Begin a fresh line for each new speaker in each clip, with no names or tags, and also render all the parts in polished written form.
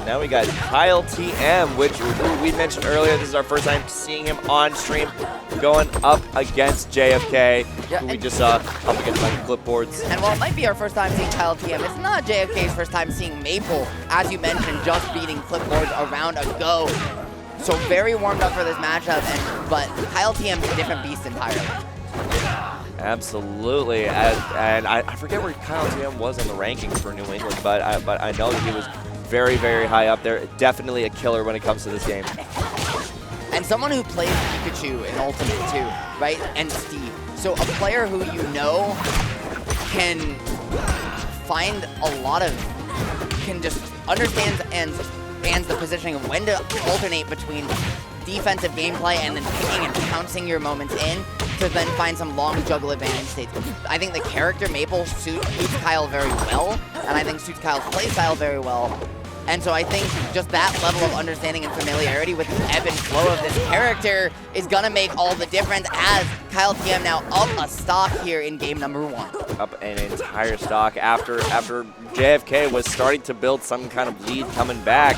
now we got KyleTM, which we mentioned earlier. This is our first time seeing him on stream going up against JFK, who we just saw up against like clipboards.
And while it might be our first time seeing KyleTM, it's not JFK's first time seeing Maple, as you mentioned, just beating clipboards a round ago. So very warmed up for this matchup, but KyleTM's a different beast entirely.
Absolutely, and I forget where KyleTM was on the rankings for New England, but I know that he was very, very high up there. Definitely a killer when it comes to this game.
And someone who plays Pikachu in Ultimate too, right? And Steve. So a player who you know can find a lot of, can just understands the positioning of when to alternate between defensive gameplay and then picking and pouncing your moments in to then find some long juggle advantage states. I think the character Maple suits Kyle very well, and I think suits Kyle's playstyle very well. And so I think just that level of understanding and familiarity with the ebb and flow of this character is gonna make all the difference as KyleTM now up a stock here in game number 1.
Up an entire stock after JFK was starting to build some kind of lead coming back.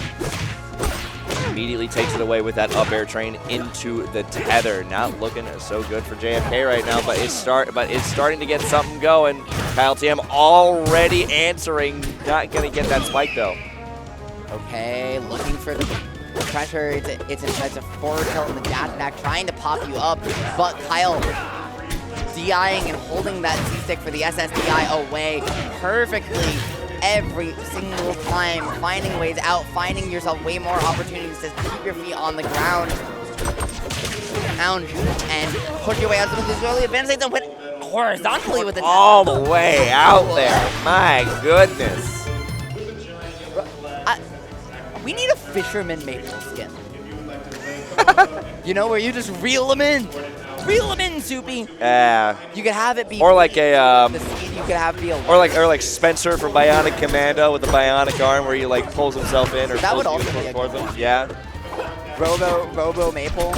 Immediately takes it away with that up air train into the tether. Not looking so good for JFK right now, but it's starting to get something going. KyleTM already answering, not gonna get that spike though.
Okay, looking for the pressure. It's a forward tilt in the dash attack, trying to pop you up, but Kyle DIing and holding that C-stick for the SSDI away perfectly every single time, finding ways out, finding yourself way more opportunities to keep your feet on the ground. And push your way out of this early advance and went horizontally with the
all the way out there. My goodness.
We need a fisherman Maple skin. You know, where you just reel them in. Reel them in, Soupy.
Yeah.
You could have it be.
Or like a.
The seed you could have be a.
Or like Spencer from Bionic Commando with the bionic arm, where he like pulls himself in or
that would
pulls
also be
towards him. Yeah.
Robo Maple.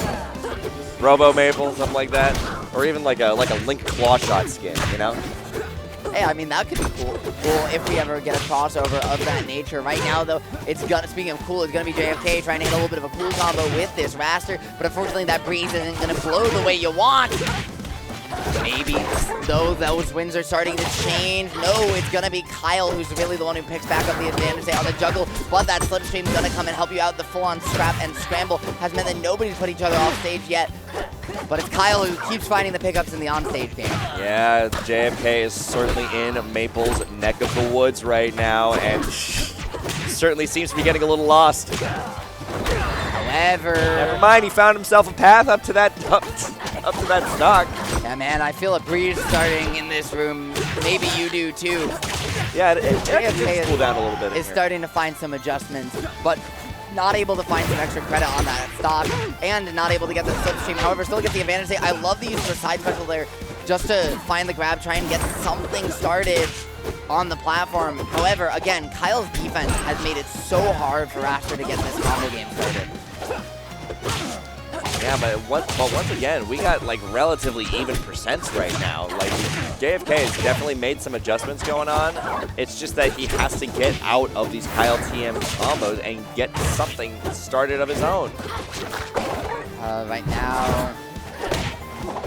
Robo Maple, something like that. Or even like a Link Claw Shot skin, you know?
Hey, I mean, that could be cool if we ever get a crossover of that nature. Right now, though, speaking of cool, it's going to be JFK trying to hit a little bit of a cool combo with this Raster, but unfortunately that breeze isn't going to blow the way you want. Maybe, though, those winds are starting to change. No, it's going to be Kyle who's really the one who picks back up the advantage on the juggle, but that slipstream is going to come and help you out. The full-on scrap and scramble has meant that nobody's put each other off stage yet. But it's Kyle who keeps finding the pickups in the on-stage game.
Yeah, JFK is certainly in Maple's neck of the woods right now, and certainly seems to be getting a little lost.
However,
never mind, he found himself a path up to that stock.
Yeah, man, I feel a breeze starting in this room. Maybe you do too.
Yeah, it cool down a little bit.
Is starting to find some adjustments, but not able to find some extra credit on that stock, and not able to get the slipstream. However, still get the advantage. I love the use of the side special there just to find the grab, try and get something started on the platform. However, again, Kyle's defense has made it so hard for Raster to get this combo game started.
Yeah, but once again, we got like relatively even percents right now. Like JFK has definitely made some adjustments going on. It's just that he has to get out of these KyleTM combos and get something started of his own.
Right now,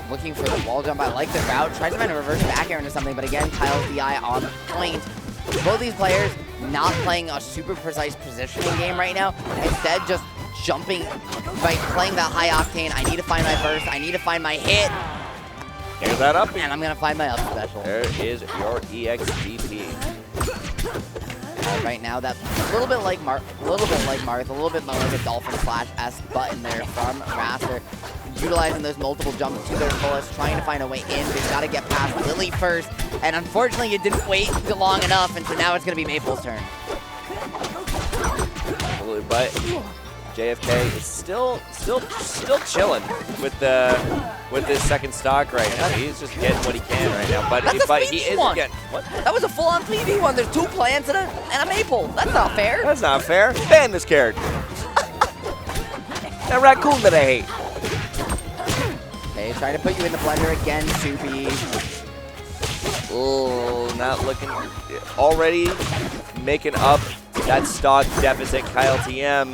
looking for the wall jump. I like the route. Tries to find a reverse back air into something, but again, Kyle's DI on point. Both these players not playing a super precise positioning game right now. Instead, just jumping, by playing that high octane. I need to find my burst. I need to find my hit.
Here's that up.
And I'm going to find my up special.
There is your EXDP.
Right now, that's a little bit like Marth, a little bit more like a Dolphin Slash-esque button there from Raster. Utilizing those multiple jumps to their fullest, trying to find a way in, but you got to get past Lily first. And unfortunately, you didn't wait long enough, and so now it's going to be Maple's turn.
But JFK is still chilling with this second stock right now. He's just getting what he can right now. But he is getting what?
That was a full-on 3v1. There's 2 plants and a Maple. That's not fair.
That's not fair. Ban this character. That raccoon that I hate.
Okay, trying to put you in the blender again, Soupy.
Oh, not looking, already making up that stock deficit. KyleTM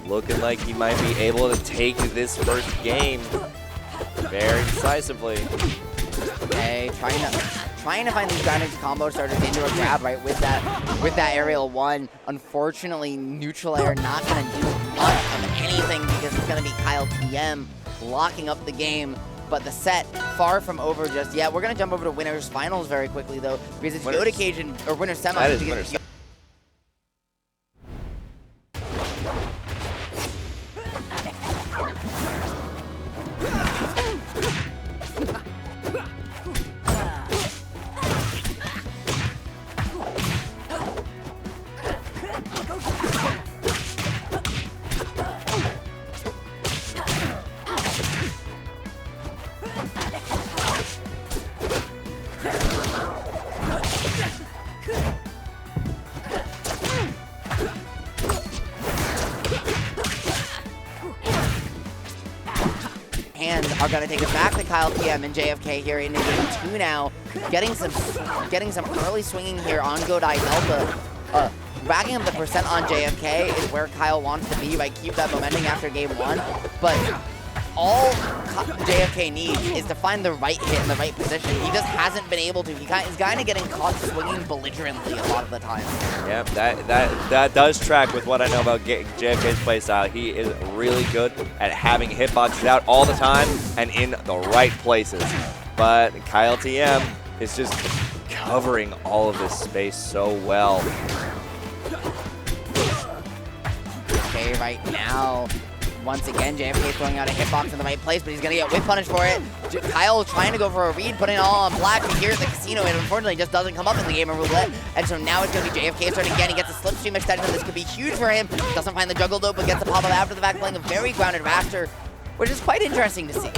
looking like he might be able to take this first game very decisively.
Okay, trying to find these dynamic combo starters into a grab right with that aerial one. Unfortunately, neutral air not gonna do much of anything because it's gonna be KyleTM locking up the game. But the set far from over just yet. We're gonna jump over to winners finals very quickly though, because it's Yoda Cage or winners semi.
That is winners.
Are going to take us back to KyleTM and JFK here in game 2 now. Getting some early swinging here on Godai Delta. Racking up the percent on JFK is where Kyle wants to be, right? Keep that momentum after game 1. But all JFK needs is to find the right hit in the right position. He just hasn't been able to. He's kind of getting caught swinging belligerently a lot of the time.
Yep, that does track with what I know about JFK's playstyle. He is really good at having hitboxes out all the time and in the right places. But KyleTM is just covering all of this space so well.
Okay, right now, once again, JFK throwing out a hitbox in the right place, but he's going to get whip punished for it. Kyle trying to go for a read, putting it all on black here at the casino, and unfortunately just doesn't come up in the game of roulette. And so now it's going to be JFK starting again. He gets a slipstream extension. This could be huge for him. Doesn't find the juggle though, but gets the pop-up after the fact, playing a very grounded Raster, which is quite interesting to see.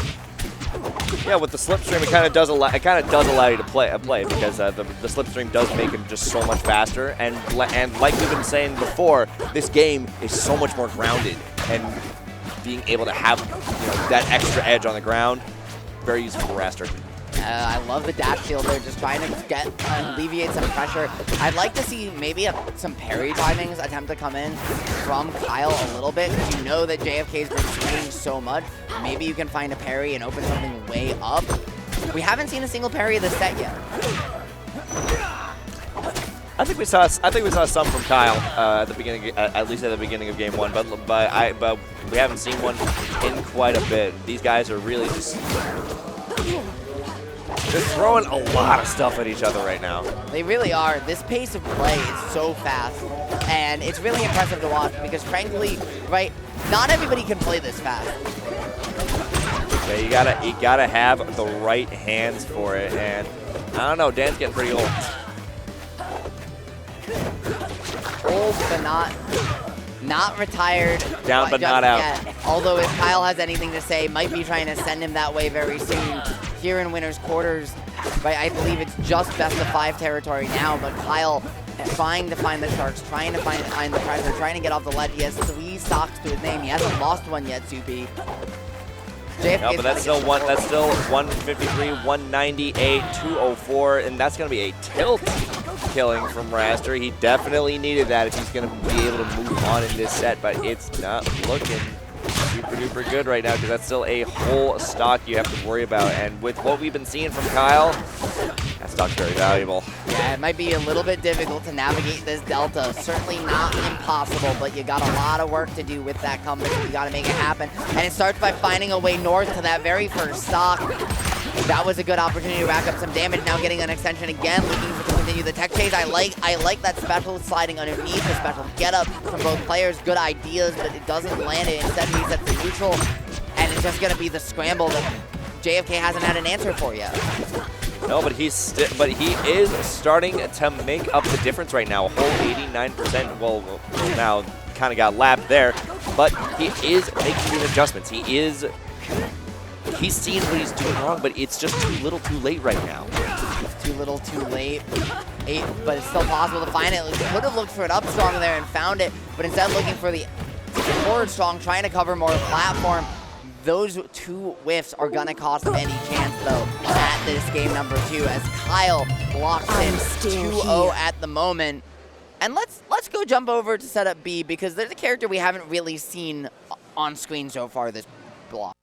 Yeah, with the slipstream, it kind of does allow you to play because the slipstream does make him just so much faster. And like we've been saying before, this game is so much more grounded, and being able to have that extra edge on the ground, very useful for Raster.
I love the dash shield there, just trying to alleviate some pressure. I'd like to see maybe some parry timings attempt to come in from Kyle a little bit, because you know that JFK's been swinging so much. Maybe you can find a parry and open something way up. We haven't seen a single parry of the set yet.
I think we saw some from Kyle at the beginning, at least at the beginning of game 1, but we haven't seen one in quite a bit. These guys are really just they're throwing a lot of stuff at each other right now. They
really are. This pace of play is so fast, and it's really impressive to watch because, frankly, right, not everybody can play this fast.
Yeah, you gotta have the right hands for it, and I don't know, Dan's getting pretty old.
Old, but not retired.
Down, but not out.
Yet. Although if Kyle has anything to say, might be trying to send him that way very soon. Here in winners quarters, right, I believe it's just best of 5 territory now, but Kyle trying to find the sharks, trying to find the pressure, trying to get off the ledge. He has 3 stocks to his name. He hasn't lost one yet, Soupy.
No, but that's still 153, 198, 204, and that's going to be a tilt killing from Raster. He definitely needed that if he's going to be able to move on in this set, but it's not looking super duper good right now because that's still a whole stock you have to worry about. And with what we've been seeing from Kyle, that stock's very valuable.
Yeah, it might be a little bit difficult to navigate this delta. Certainly not impossible, but you got a lot of work to do with that company. You got to make it happen. And it starts by finding a way north to that very first stock. That was a good opportunity to rack up some damage. Now getting an extension again, looking to continue the tech chase. I like that special sliding underneath, the special get up from both players. Good ideas, but it doesn't land it. Instead, he sets the neutral, and it's just going to be the scramble that JFK hasn't had an answer for yet.
No, but he is starting to make up the difference right now. A whole 89%. Well, now kind of got lapped there, but he is making these adjustments. He's seeing what he's doing wrong, but it's just too little too late right now.
It's too little too late. But it's still possible to find it. He could have looked for an up strong there and found it, but instead looking for the forward strong, trying to cover more platform. Those 2 whiffs are going to cost him any chance, though, at this game number 2, as Kyle blocks in 2-0 at the moment. And let's go jump over to setup B because there's a character we haven't really seen on screen so far this block.